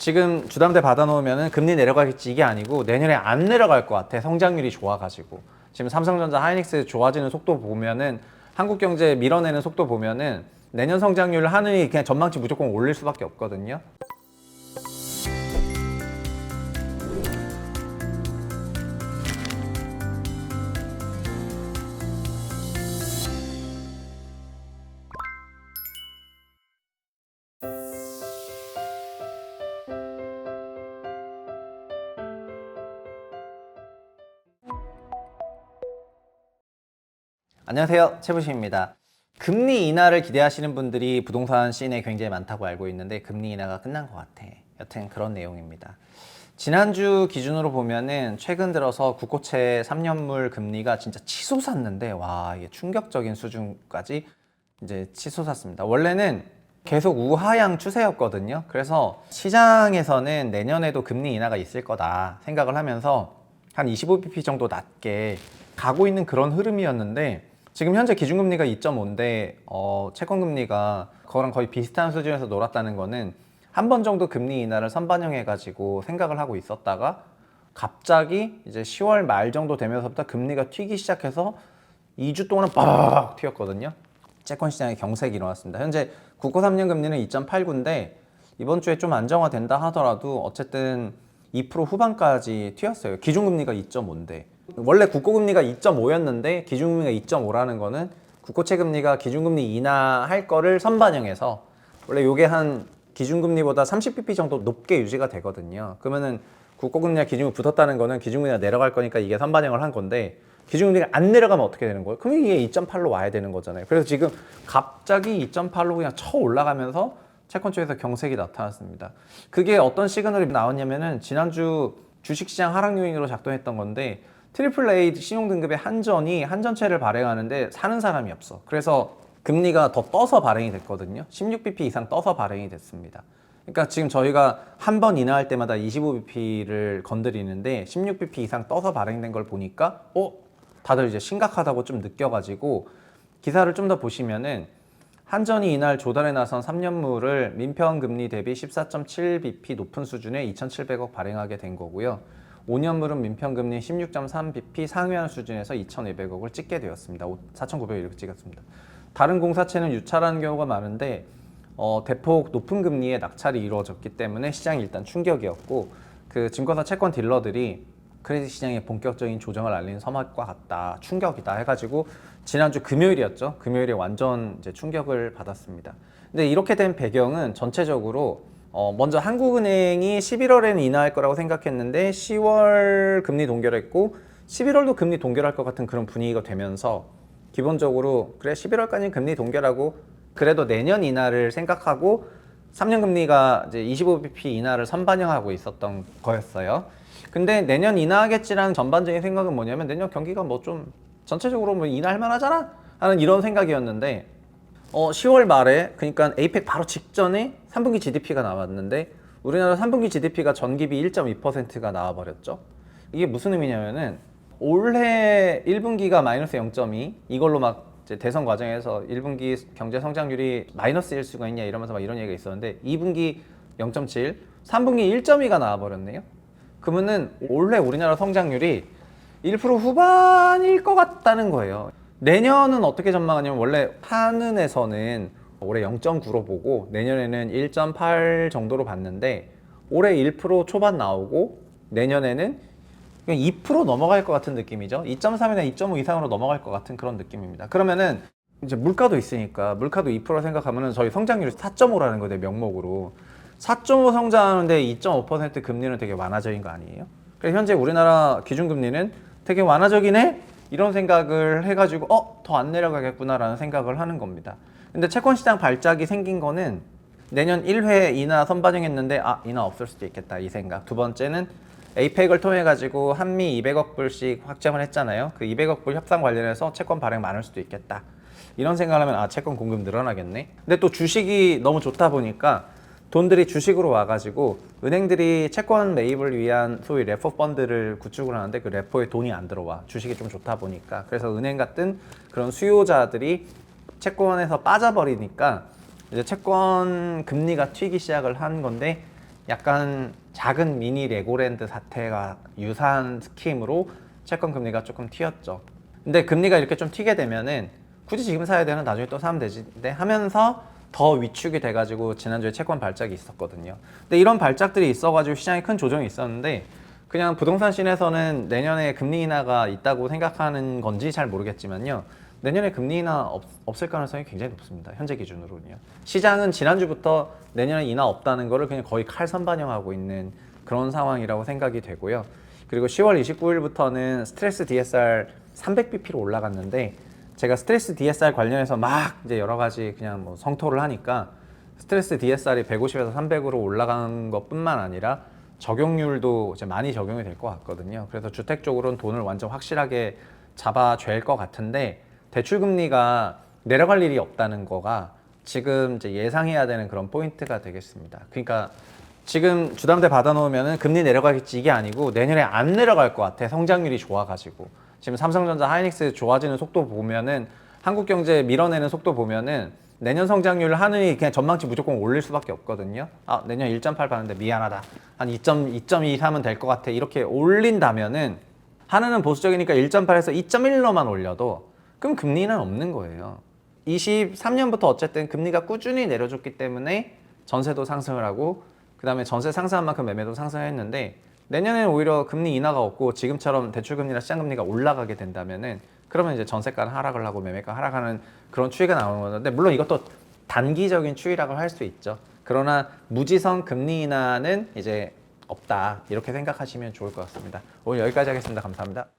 지금 주담대 받아놓으면 금리 내려가겠지 이게 아니고 내년에 안 내려갈 것 같아. 성장률이 좋아가지고. 지금 삼성전자, 하이닉스 좋아지는 속도 보면은 한국경제 밀어내는 속도 보면은 내년 성장률 하늘이 그냥 전망치 무조건 올릴 수밖에 없거든요. 안녕하세요, 최부심입니다. 금리 인하를 기대하시는 분들이 부동산 씬에 굉장히 많다고 알고 있는데 금리 인하가 끝난 것 같아. 여튼 그런 내용입니다. 지난주 기준으로 보면은 최근 들어서 국고채 3년물 금리가 진짜 치솟았는데 와, 이게 충격적인 수준까지 이제 치솟았습니다. 원래는 계속 우하향 추세였거든요. 그래서 시장에서는 내년에도 금리 인하가 있을 거다 생각을 하면서 한 25bp 정도 낮게 가고 있는 그런 흐름이었는데 지금 현재 기준금리가 2.5인데 채권금리가 그거랑 거의 비슷한 수준에서 놀았다는 거는 한 번 정도 금리 인하를 선반영해가지고 생각을 하고 있었다가 갑자기 이제 10월 말 정도 되면서부터 금리가 튀기 시작해서 2주 동안은 빠바박 튀었거든요. 채권 시장에 경색이 일어났습니다. 현재 국고 3년 금리는 2.89인데 이번 주에 좀 안정화된다 하더라도 어쨌든 2% 후반까지 튀었어요. 기준금리가 2.5인데 원래 국고금리가 2.5였는데 기준금리가 2.5라는 거는 국고채 금리가 기준금리 인하할 거를 선반영해서 원래 요게 한 기준금리보다 30bp 정도 높게 유지가 되거든요. 그러면은 국고금리와 기준금리 붙었다는 거는 기준금리가 내려갈 거니까 이게 선반영을 한 건데 기준금리가 안 내려가면 어떻게 되는 거예요? 그럼 이게 2.8로 와야 되는 거잖아요. 그래서 지금 갑자기 2.8로 그냥 쳐 올라가면서 채권 쪽에서 경색이 나타났습니다. 그게 어떤 시그널이 나왔냐면은 지난주 주식시장 하락 요인으로 작동했던 건데 트리플 A 신용등급의 한전채를 발행하는데 사는 사람이 없어. 그래서 금리가 더 떠서 발행이 됐거든요. 16bp 이상 떠서 발행이 됐습니다. 그러니까 지금 저희가 한 번 인하할 때마다 25bp를 건드리는데 16bp 이상 떠서 발행된 걸 보니까 다들 이제 심각하다고 좀 느껴가지고 기사를 좀 더 보시면은 한전이 이날 조달에 나선 3년물을 민평금리 대비 14.7bp 높은 수준의 2,700억 발행하게 된 거고요. 5년물은 민평금리 16.3bp 상회하는 수준에서 2,200억을 찍게 되었습니다. 4,900억 이렇게 찍었습니다. 다른 공사채는 유찰하는 경우가 많은데 대폭 높은 금리에 낙찰이 이루어졌기 때문에 시장이 일단 충격이었고 그 증권사 채권 딜러들이 크레딧 시장의 본격적인 조정을 알리는 서막과 같다, 충격이다 해가지고 지난주 금요일이었죠. 금요일에 완전 이제 충격을 받았습니다. 근데 이렇게 된 배경은 전체적으로 먼저 한국은행이 11월에는 인하할 거라고 생각했는데 10월 금리 동결했고 11월도 금리 동결할 것 같은 그런 분위기가 되면서 기본적으로 그래 11월까지는 금리 동결하고 그래도 내년 인하를 생각하고 3년 금리가 이제 25bp 인하를 선반영하고 있었던 거였어요. 근데 내년 인하하겠지라는 전반적인 생각은 뭐냐면 내년 경기가 뭐 좀 전체적으로 뭐 인하할 만하잖아 하는 이런 생각이었는데 10월 말에 그러니까 에이펙 바로 직전에 3분기 GDP가 나왔는데 우리나라 3분기 GDP가 전기비 1.2%가 나와버렸죠. 이게 무슨 의미냐면은 올해 1분기가 마이너스 0.2 이걸로 막 이제 대선 과정에서 1분기 경제 성장률이 마이너스일 수가 있냐 이러면서 막 이런 얘기가 있었는데 2분기 0.7 3분기 1.2가 나와버렸네요. 그러면은 올해 우리나라 성장률이 1% 후반일 것 같다는 거예요. 내년은 어떻게 전망하냐면 원래 한은에서는 올해 0.9로 보고 내년에는 1.8 정도로 봤는데 올해 1% 초반 나오고 내년에는 그냥 2% 넘어갈 것 같은 느낌이죠. 2.3이나 2.5 이상으로 넘어갈 것 같은 그런 느낌입니다. 그러면은 이제 물가도 있으니까 물가도 2% 생각하면은 저희 성장률이 4.5라는 거예요, 명목으로. 4.5 성장하는데 2.5% 금리는 되게 완화적인 거 아니에요? 그래서 현재 우리나라 기준금리는 되게 완화적인 해? 이런 생각을 해가지고 더 안 내려가겠구나라는 생각을 하는 겁니다. 근데 채권시장 발작이 생긴 거는 내년 1회 인하 선반영했는데 인하 없을 수도 있겠다 이 생각. 두 번째는 에이펙을 통해 가지고 한미 200억 불씩 확정을 했잖아요. 그 200억 불 협상 관련해서 채권 발행 많을 수도 있겠다. 이런 생각을 하면 채권 공급 늘어나겠네. 근데 또 주식이 너무 좋다 보니까 돈들이 주식으로 와가지고 은행들이 채권 매입을 위한 소위 레포 펀드를 구축을 하는데 그 레포에 돈이 안 들어와. 주식이 좀 좋다 보니까. 그래서 은행 같은 그런 수요자들이 채권에서 빠져버리니까 이제 채권 금리가 튀기 시작을 한 건데 약간 작은 미니 레고랜드 사태가 유사한 스킴으로 채권 금리가 조금 튀었죠. 근데 금리가 이렇게 좀 튀게 되면은 굳이 지금 사야 되는 나중에 또 사면 되지 하면서 더 위축이 돼가지고 지난주에 채권 발작이 있었거든요. 근데 이런 발작들이 있어가지고 시장에 큰 조정이 있었는데 그냥 부동산 씬에서는 내년에 금리 인하가 있다고 생각하는 건지 잘 모르겠지만요. 내년에 금리 인하 없을 가능성이 굉장히 높습니다. 현재 기준으로는요. 시장은 지난주부터 내년에 인하 없다는 거를 그냥 거의 칼선반영하고 있는 그런 상황이라고 생각이 되고요. 그리고 10월 29일부터는 스트레스 DSR 300bp로 올라갔는데 제가 스트레스 DSR 관련해서 막 이제 여러 가지 그냥 뭐 성토를 하니까 스트레스 DSR이 150에서 300으로 올라간 것뿐만 아니라 적용률도 이제 많이 적용이 될 것 같거든요. 그래서 주택 쪽으로는 돈을 완전 확실하게 잡아촴 것 같은데 대출 금리가 내려갈 일이 없다는 거가 지금 이제 예상해야 되는 그런 포인트가 되겠습니다. 그러니까 지금 주담대 받아놓으면은 금리 내려가겠지 이게 아니고 내년에 안 내려갈 것 같아. 성장률이 좋아가지고. 지금 삼성전자, 하이닉스 좋아지는 속도 보면은 한국경제 밀어내는 속도 보면은 내년 성장률 하늘이 그냥 전망치 무조건 올릴 수밖에 없거든요. 아, 내년 1.8 봤는데 미안하다. 한 2.2 사면 될 것 같아. 이렇게 올린다면은 하늘은 보수적이니까 1.8에서 2.1로만 올려도 그럼 금리 인하는 없는 거예요. 23년부터 어쨌든 금리가 꾸준히 내려줬기 때문에 전세도 상승을 하고 그다음에 전세 상승한 만큼 매매도 상승했는데 내년에는 오히려 금리 인하가 없고 지금처럼 대출금리나 시장금리가 올라가게 된다면은 그러면 이제 전세가는 하락을 하고 매매가 하락하는 그런 추이가 나오는 건데 물론 이것도 단기적인 추이라고 할 수 있죠. 그러나 무지성 금리 인하는 이제 없다 이렇게 생각하시면 좋을 것 같습니다. 오늘 여기까지 하겠습니다. 감사합니다.